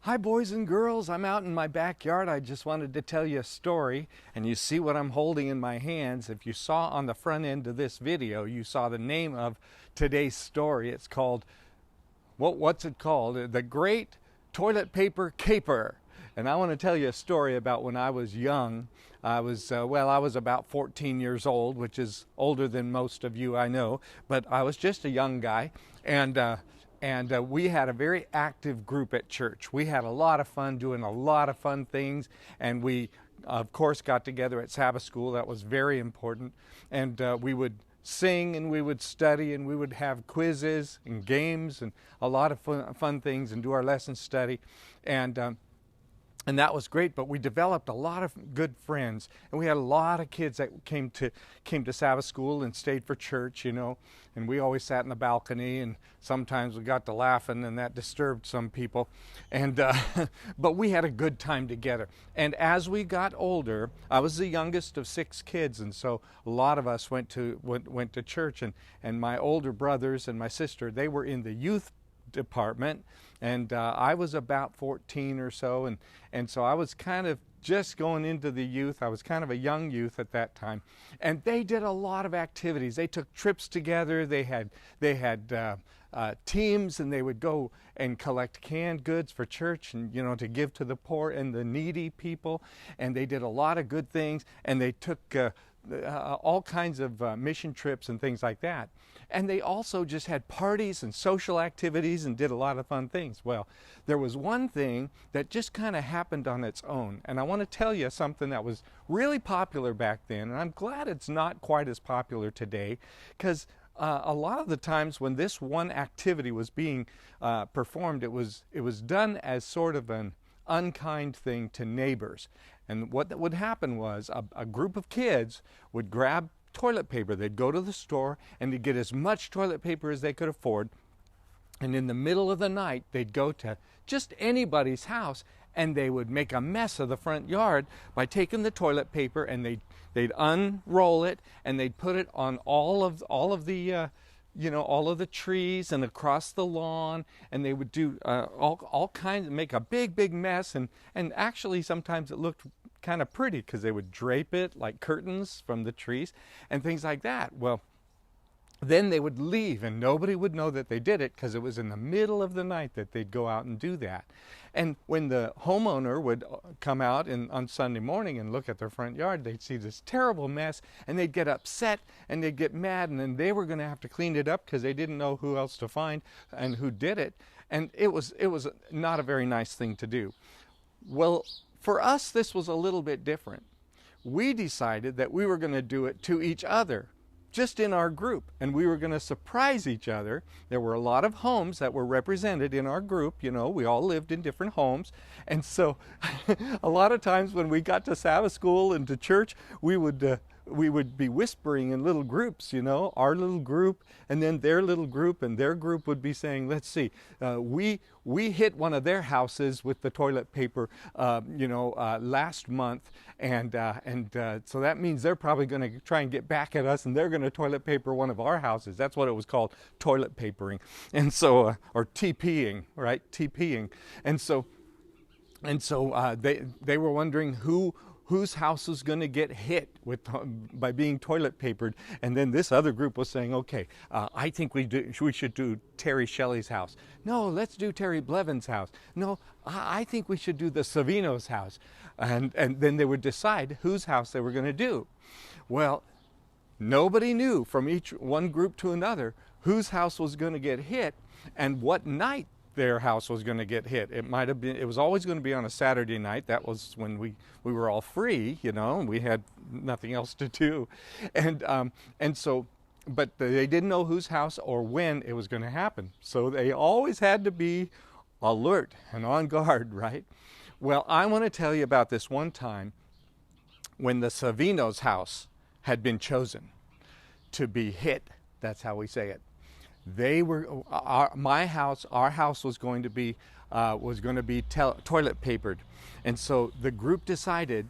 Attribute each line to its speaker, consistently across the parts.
Speaker 1: Hi boys and girls, I'm out in my backyard. I just wanted to tell you a story, and you see what I'm holding in my hands. If you saw on the front end of this video, you saw the name of today's story. It's called, what's it called? The Great Toilet Paper Caper. And I want to tell you a story about when I was young. I was about 14 years old, which is older than most of you I know, but I was just a young guy, and we had a very active group at church. We had a lot of fun doing a lot of fun things, and we, of course, got together at Sabbath school. That was very important, and we would sing and we would study and we would have quizzes and games and a lot of fun things and do our lesson study, and that was great. But we developed a lot of good friends, and we had a lot of kids that came to Sabbath school and stayed for church, and we always sat in the balcony, and sometimes we got to laughing, and that disturbed some people, and but we had a good time together. And as we got older, I was the youngest of 6 kids, and so a lot of us went to church, and my older brothers and my sister, they were in the youth department, and I was about 14 or so, and so I was kind of just going into the youth. I was kind of a young youth at that time, and they did a lot of activities. They took trips together. They had teams, and they would go and collect canned goods for church, and to give to the poor and the needy people. And they did a lot of good things, and they took all kinds of mission trips and things like that. And they also just had parties and social activities and did a lot of fun things. Well, there was one thing that just kind of happened on its own, and I want to tell you something that was really popular back then, and I'm glad it's not quite as popular today, because a lot of the times when this one activity was being performed, it was done as sort of an unkind thing to neighbors. And what would happen was a group of kids would grab toilet paper. They'd go to the store and they'd get as much toilet paper as they could afford. And in the middle of the night, they'd go to just anybody's house, and they would make a mess of the front yard by taking the toilet paper, and they'd unroll it, and they'd put it on all of the trees and across the lawn, and they would do all kinds, make a big mess, and actually sometimes it looked kind of pretty because they would drape it like curtains from the trees and things like that. Well, then they would leave, and nobody would know that they did it because it was in the middle of the night that they'd go out and do that. And when the homeowner would come out on Sunday morning and look at their front yard, they'd see this terrible mess, and they'd get upset and they'd get mad, and then they were going to have to clean it up because they didn't know who else to find and who did it. And it was not a very nice thing to do. Well, for us, this was a little bit different. We decided that we were going to do it to each other, just in our group, and we were going to surprise each other. There were a lot of homes that were represented in our group. We all lived in different homes, and so a lot of times when we got to Sabbath school and to church, we would be whispering in little groups, our little group, and then their little group, and their group would be saying, let's see, we hit one of their houses with the toilet paper, last month, and so that means they're probably going to try and get back at us, and they're going to toilet paper one of our houses. That's what it was called, toilet papering, and so or TPing, right? TPing, and so they were wondering whose house was going to get hit by being toilet papered. And then this other group was saying, okay, I think we should do Terry Shelley's house. No, let's do Terry Blevin's house. No, I think we should do the Savino's house. And then they would decide whose house they were going to do. Well, nobody knew from one group to another whose house was going to get hit and what night their house was going to get hit. It was always going to be on a Saturday night. That was when we were all free, and we had nothing else to do. And so, but they didn't know whose house or when it was going to happen. So they always had to be alert and on guard, right? Well, I want to tell you about this one time when the Savino's house had been chosen to be hit. That's how we say it. Our house was going to be toilet papered, and so the group decided,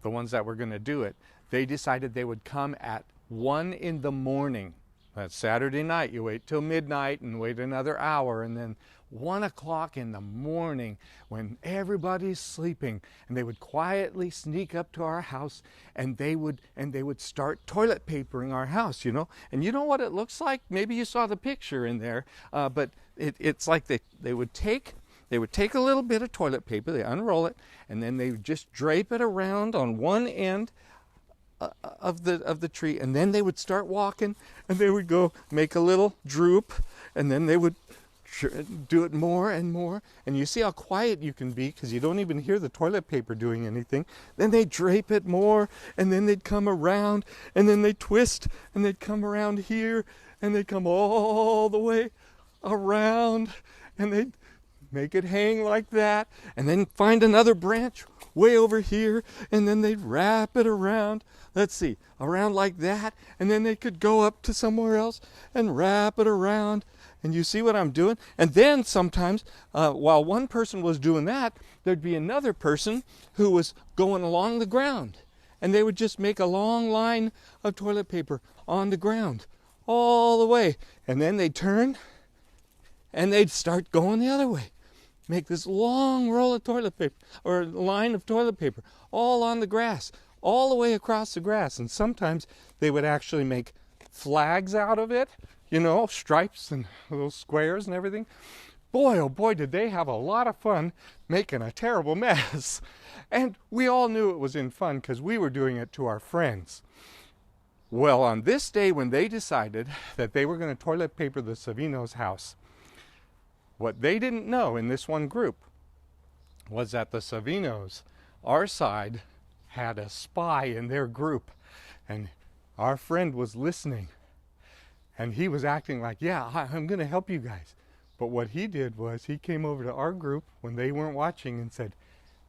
Speaker 1: the ones that were going to do it, they decided they would come at 1 in the morning That's Saturday night. You wait till midnight and wait another hour, and then 1 o'clock in the morning when everybody's sleeping, and they would quietly sneak up to our house, and they would start toilet papering our house, And you know what it looks like? Maybe you saw the picture in there, but it's like they would take a little bit of toilet paper, they unroll it, and then they would just drape it around on one end of the tree, and then they would start walking, and they would go make a little droop, and then they would do it more and more, and you see how quiet you can be because you don't even hear the toilet paper doing anything. Then they drape it more, and then they'd come around, and then they'd twist, and they'd come around here, and they'd come all the way around, and they'd make it hang like that, and then find another branch way over here, and then they'd wrap it around, around like that, and then they could go up to somewhere else and wrap it around. And you see what I'm doing? And then sometimes, while one person was doing that, there'd be another person who was going along the ground, and they would just make a long line of toilet paper on the ground all the way, and then they'd turn and they'd start going the other way. Make this long roll of toilet paper, or line of toilet paper, all on the grass, all the way across the grass. And sometimes they would actually make flags out of it, stripes and little squares and everything. Boy, oh boy, did they have a lot of fun making a terrible mess. And we all knew it was in fun because we were doing it to our friends. Well, on this day when they decided that they were going to toilet paper the Savino's house, what they didn't know in this one group was that the Savinos, our side, had a spy in their group, and our friend was listening, and he was acting like, yeah, I'm going to help you guys. But what he did was he came over to our group when they weren't watching and said,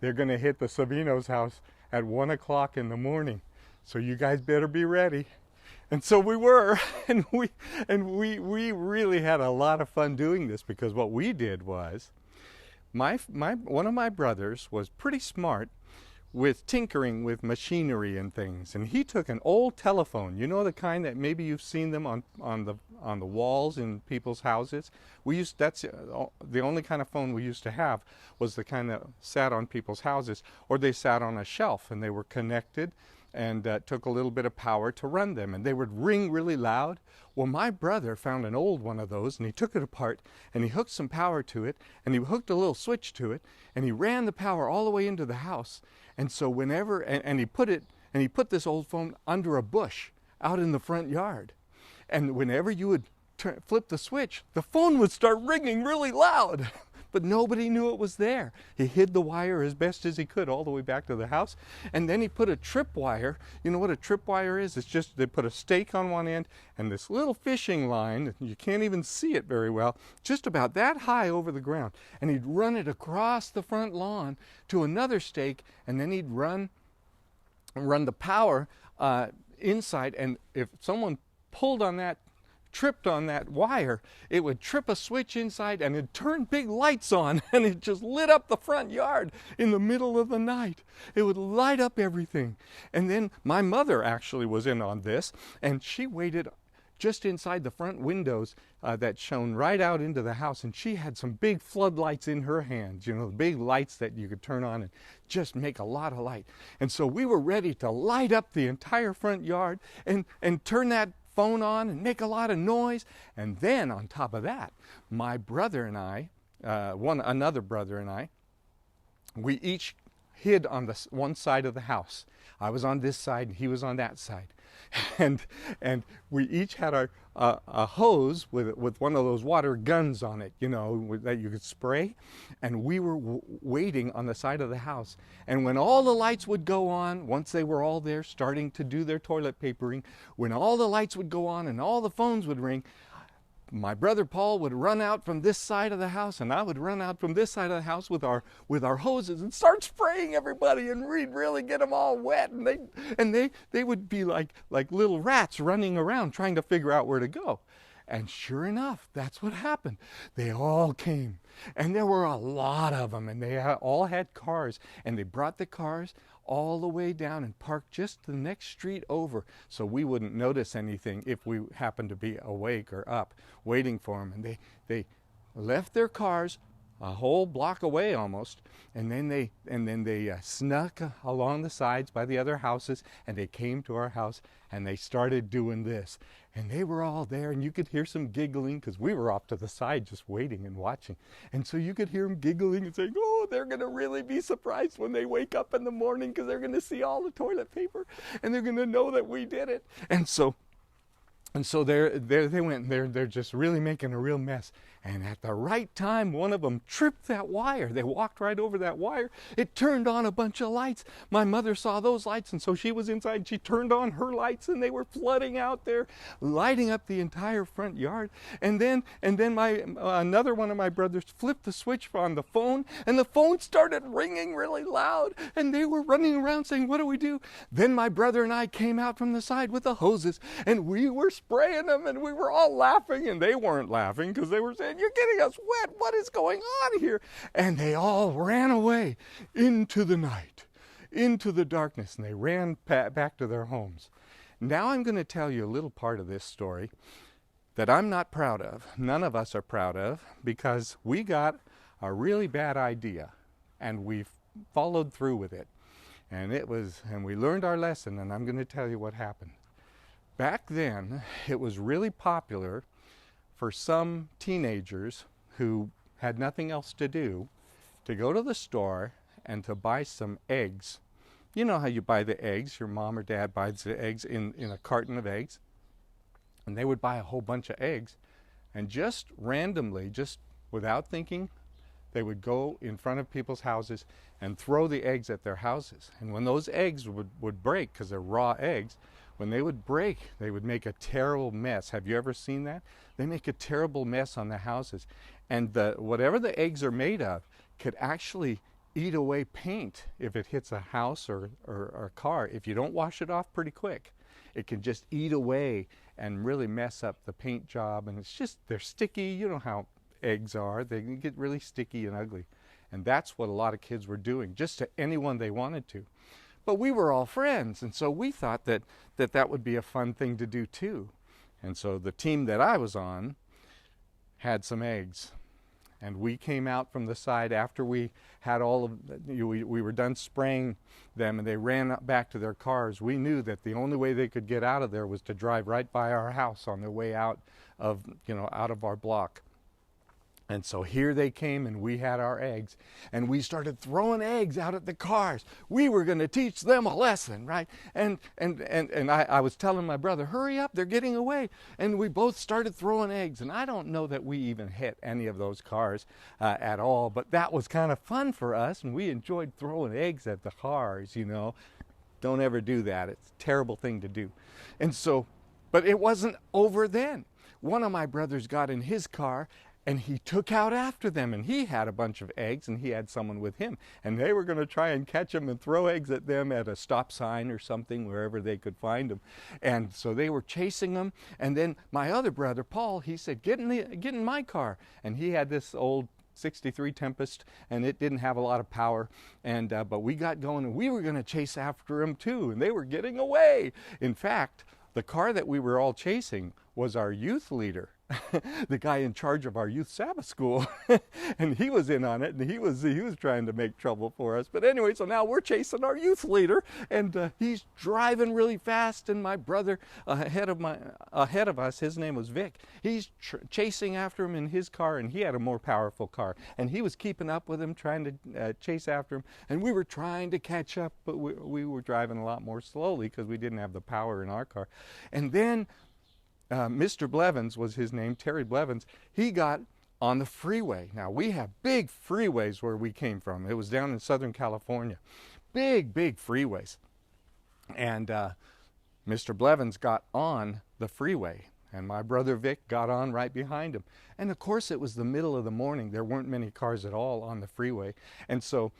Speaker 1: they're going to hit the Savinos' house at 1 o'clock in the morning, so you guys better be ready. And so we were, and we really had a lot of fun doing this, because what we did was, one of my brothers was pretty smart with tinkering with machinery and things, and he took an old telephone, the kind that maybe you've seen them on the walls in people's houses. That's the only kind of phone we used to have, was the kind that sat on people's houses, or they sat on a shelf and they were connected, and took a little bit of power to run them, and they would ring really loud. Well, my brother found an old one of those, and he took it apart, and he hooked some power to it, and he hooked a little switch to it, and he ran the power all the way into the house. And so whenever, and he put this old phone under a bush out in the front yard, and whenever you would flip the switch, the phone would start ringing really loud. But nobody knew it was there. He hid the wire as best as he could all the way back to the house. And then he put a tripwire. You know what a tripwire is? It's just they put a stake on one end and this little fishing line, you can't even see it very well, just about that high over the ground. And he'd run it across the front lawn to another stake, and then he'd run the power inside. And if someone tripped on that wire, it would trip a switch inside, and it'd turn big lights on, and it just lit up the front yard in the middle of the night. It would light up everything. And then my mother actually was in on this, and she waited just inside the front windows that shone right out into the house, and she had some big floodlights in her hands, big lights that you could turn on and just make a lot of light. And so we were ready to light up the entire front yard and turn that phone on and make a lot of noise. And then on top of that, my brother and I, another brother and I, we each hid on the one side of the house. I was on this side and he was on that side. And we each had a hose with one of those water guns on it, that you could spray. And we were waiting on the side of the house. And when all the lights would go on, once they were all there starting to do their toilet papering, when all the lights would go on and all the phones would ring, my brother Paul would run out from this side of the house, and I would run out from this side of the house with our hoses and start spraying everybody, and we'd really get them all wet, and they would be like little rats running around trying to figure out where to go. And sure enough, that's what happened. They all came, and there were a lot of them, and they all had cars, and they brought the cars all the way down and parked just the next street over so we wouldn't notice anything if we happened to be awake or up waiting for them. And they left their cars a whole block away almost, and then they snuck along the sides by the other houses, and they came to our house and they started doing this. And they were all there, and you could hear some giggling because we were off to the side just waiting and watching. And so you could hear them giggling and saying, oh, they're going to really be surprised when they wake up in the morning because they're going to see all the toilet paper and they're going to know that we did it. And so there they went. They're just really making a real mess. And at the right time, one of them tripped that wire. They walked right over that wire. It turned on a bunch of lights. My mother saw those lights, and so she was inside. And she turned on her lights, and they were flooding out there, lighting up the entire front yard. And then another one of my brothers flipped the switch on the phone, and the phone started ringing really loud. And they were running around saying, "What do we do?" Then my brother and I came out from the side with the hoses, and we were spraying them, and we were all laughing, and they weren't laughing because they were saying, "You're getting us wet. What is going on here?" And they all ran away into the night, into the darkness, and they ran back to their homes. Now I'm going to tell you a little part of this story that I'm not proud of. None of us are proud of, because we got a really bad idea and we followed through with it. And we learned our lesson, and I'm going to tell you what happened. Back then, it was really popular for some teenagers who had nothing else to do to go to the store and to buy some eggs. You know how you buy the eggs. Your mom or dad buys the eggs in a carton of eggs. And they would buy a whole bunch of eggs. And just randomly, just without thinking, they would go in front of people's houses and throw the eggs at their houses. And when those eggs would break, because they're raw eggs, when they would break, they would make a terrible mess. Have you ever seen that? They make a terrible mess on the houses. And whatever the eggs are made of could actually eat away paint if it hits a house or a car. If you don't wash it off pretty quick, it can just eat away and really mess up the paint job. And they're sticky. You know how eggs are. They can get really sticky and ugly. And that's what a lot of kids were doing, just to anyone they wanted to. But we were all friends, and so we thought that would be a fun thing to do too. And so the team that I was on had some eggs. And we came out from the side after we had we were done spraying them, and they ran back to their cars. We knew that the only way they could get out of there was to drive right by our house on their way out of our block. And so here they came, and we had our eggs, and we started throwing eggs out at the cars. We were going to teach them a lesson, right? And I was telling my brother, hurry up, they're getting away. And we both started throwing eggs, and I don't know that we even hit any of those cars at all, but that was kind of fun for us, and we enjoyed throwing eggs at the cars, Don't ever do that. It's a terrible thing to do. And so, but it wasn't over then. One of my brothers got in his car, and he took out after them, and he had a bunch of eggs, and he had someone with him. And they were going to try and catch them and throw eggs at them at a stop sign or something, wherever they could find them. And so they were chasing them. And then my other brother, Paul, he said, get in my car. And he had this old 63 Tempest, and it didn't have a lot of power. And but we got going, and we were going to chase after them too. And they were getting away. In fact, the car that we were all chasing was our youth leader, the guy in charge of our youth Sabbath school. And he was in on it, and he was trying to make trouble for us. But anyway, so now we're chasing our youth leader, and he's driving really fast, and my brother ahead of us, his name was Vic, he's chasing after him in his car, and he had a more powerful car, and he was keeping up with him, trying to chase after him, and we were trying to catch up, but we were driving a lot more slowly because we didn't have the power in our car. And then Mr. Blevins was his name, Terry Blevins. He got on the freeway. Now, we have big freeways where we came from. It was down in Southern California. Big freeways. And Mr. Blevins got on the freeway, and my brother Vic got on right behind him. And of course, it was the middle of the morning. There weren't many cars at all on the freeway. And so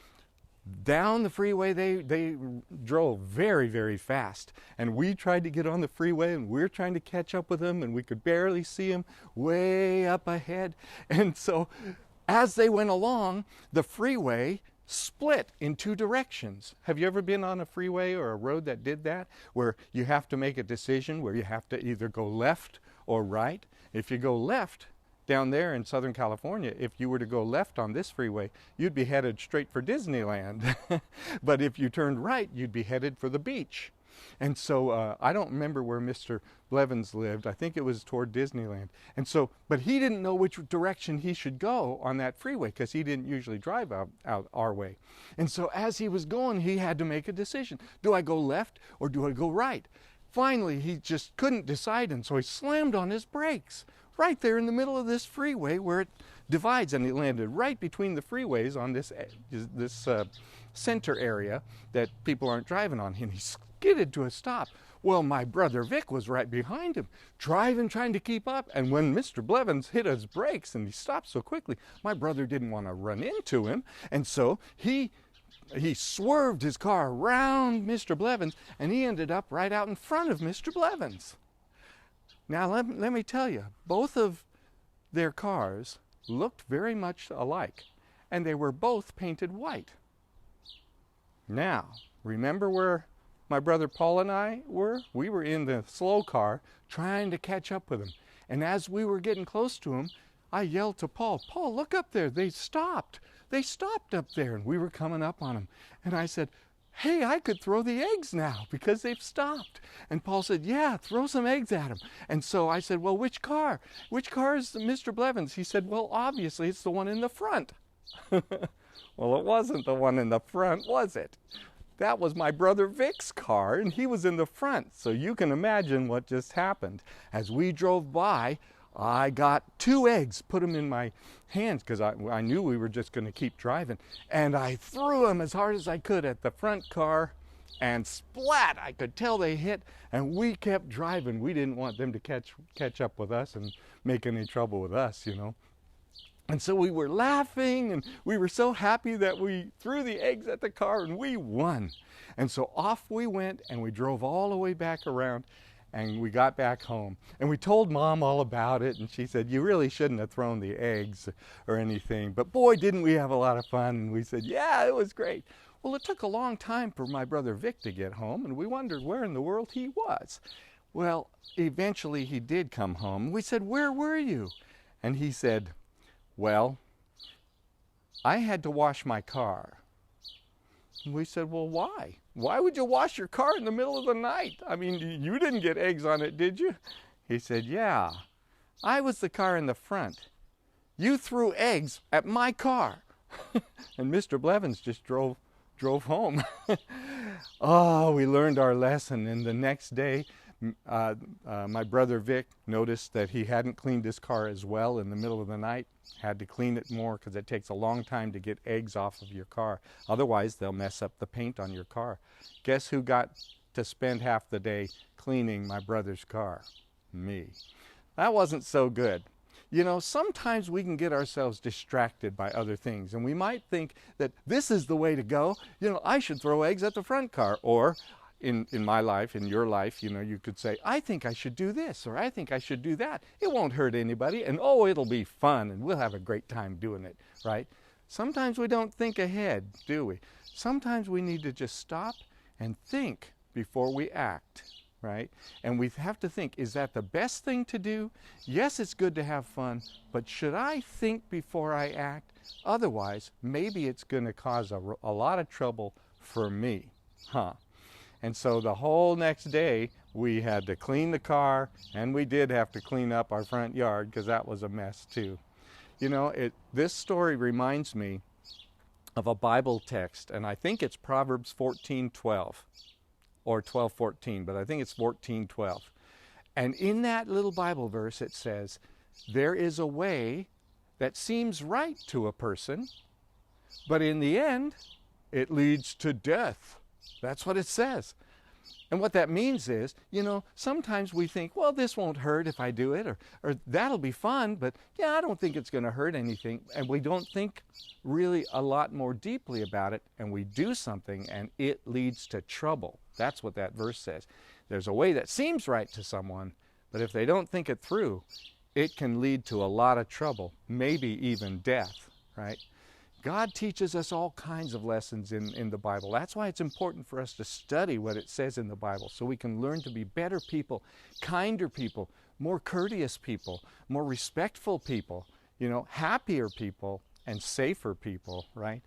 Speaker 1: down the freeway, they drove very fast, and we tried to get on the freeway, and we're trying to catch up with them, and we could barely see them way up ahead. And so as they went along, the freeway split in two directions. Have you ever been on a freeway or a road that did that, where you have to make a decision where you have to either go left or right? If you go left, down there in Southern California, if you were to go left on this freeway, you'd be headed straight for Disneyland. But if you turned right, you'd be headed for the beach. And so I don't remember where Mr. Blevins lived. I think it was toward Disneyland. And so, but he didn't know which direction he should go on that freeway because he didn't usually drive out our way. And so as he was going, he had to make a decision. Do I go left or do I go right? Finally, he just couldn't decide, and so he slammed on his brakes right there in the middle of this freeway where it divides, and he landed right between the freeways on this center area that people aren't driving on. And he skidded to a stop. Well, my brother Vic was right behind him, driving, trying to keep up. And when Mr. Blevins hit his brakes and he stopped so quickly, my brother didn't want to run into him, and so he swerved his car around Mr. Blevins, and he ended up right out in front of Mr. Blevins. Now, let me tell you, both of their cars looked very much alike, and they were both painted white. Now, remember where my brother Paul and I were? We were in the slow car trying to catch up with him. And as we were getting close to him, I yelled to Paul, "Paul, look up there. They stopped. They stopped up there." And we were coming up on them. And I said, "Hey, I could throw the eggs now because they've stopped." And Paul said, "Yeah, throw some eggs at them." And so I said, "Well, which car? Which car is Mr. Blevins?" He said, "Well, obviously it's the one in the front." Well, it wasn't the one in the front, was it? That was my brother Vic's car, and he was in the front. So you can imagine what just happened. As we drove by, I got 2 eggs, put them in my hands because I knew we were just going to keep driving. And I threw them as hard as I could at the front car, and splat! I could tell they hit, and we kept driving. We didn't want them to catch up with us and make any trouble with us, you know. And so we were laughing, and we were so happy that we threw the eggs at the car, and we won. And so off we went, and we drove all the way back around, and we got back home. And we told Mom all about it, and she said, "You really shouldn't have thrown the eggs or anything. But boy, didn't we have a lot of fun." And we said, "Yeah, it was great." Well, it took a long time for my brother Vic to get home, and we wondered where in the world he was. Well, eventually he did come home. We said, "Where were you?" And he said, "Well, I had to wash my car." And we said, "Well, why? Why would you wash your car in the middle of the night? I mean, you didn't get eggs on it, did you?" He said, "Yeah, I was the car in the front. You threw eggs at my car." And Mr. Blevins just drove home. Oh, we learned our lesson. And the next day, my brother Vic noticed that he hadn't cleaned his car as well in the middle of the night. Had to clean it more because it takes a long time to get eggs off of your car. Otherwise, they'll mess up the paint on your car. Guess who got to spend half the day cleaning my brother's car? Me. That wasn't so good. You know, sometimes we can get ourselves distracted by other things, and we might think that this is the way to go. You know, I should throw eggs at the front car. Or in my life, in your life, you know, you could say, "I think I should do this," or "I think I should do that. It won't hurt anybody, and oh, it'll be fun, and we'll have a great time doing it," right? Sometimes we don't think ahead, do we? Sometimes we need to just stop and think before we act, right? And we have to think, is that the best thing to do? Yes, it's good to have fun, but should I think before I act? Otherwise, maybe it's going to cause a lot of trouble for me, huh? And so the whole next day, we had to clean the car, and we did have to clean up our front yard because that was a mess too. You know, this story reminds me of a Bible text, and I think it's Proverbs 14:12 or 12:14, but I think it's 14:12. And in that little Bible verse, it says, "There is a way that seems right to a person, but in the end, it leads to death." That's what it says. And what that means is, you know, sometimes we think, well, this won't hurt if I do it, or that'll be fun, but yeah, I don't think it's going to hurt anything. And we don't think really a lot more deeply about it, and we do something, and it leads to trouble. That's what that verse says. There's a way that seems right to someone, but if they don't think it through, it can lead to a lot of trouble, maybe even death, right? God teaches us all kinds of lessons in the Bible. That's why it's important for us to study what it says in the Bible so we can learn to be better people, kinder people, more courteous people, more respectful people, happier people, and safer people, right?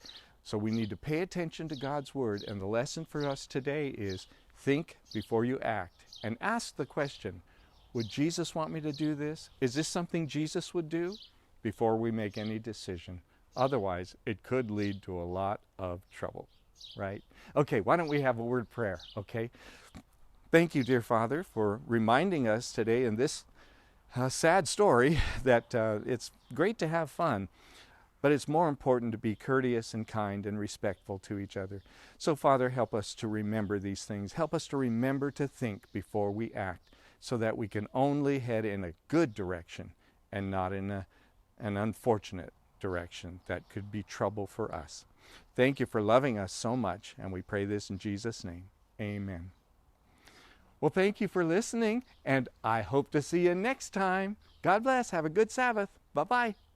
Speaker 1: So we need to pay attention to God's Word, and the lesson for us today is think before you act, and ask the question, would Jesus want me to do this? Is this something Jesus would do? Before we make any decision. Otherwise, it could lead to a lot of trouble, right? Okay, why don't we have a word prayer, okay? Thank you, dear Father, for reminding us today in this sad story that it's great to have fun, but it's more important to be courteous and kind and respectful to each other. So, Father, help us to remember these things. Help us to remember to think before we act so that we can only head in a good direction and not in an unfortunate direction that could be trouble for us. Thank you for loving us so much, and we pray this in Jesus' name. Amen. Well, thank you for listening, and I hope to see you next time. God bless. Have a good Sabbath. Bye-bye.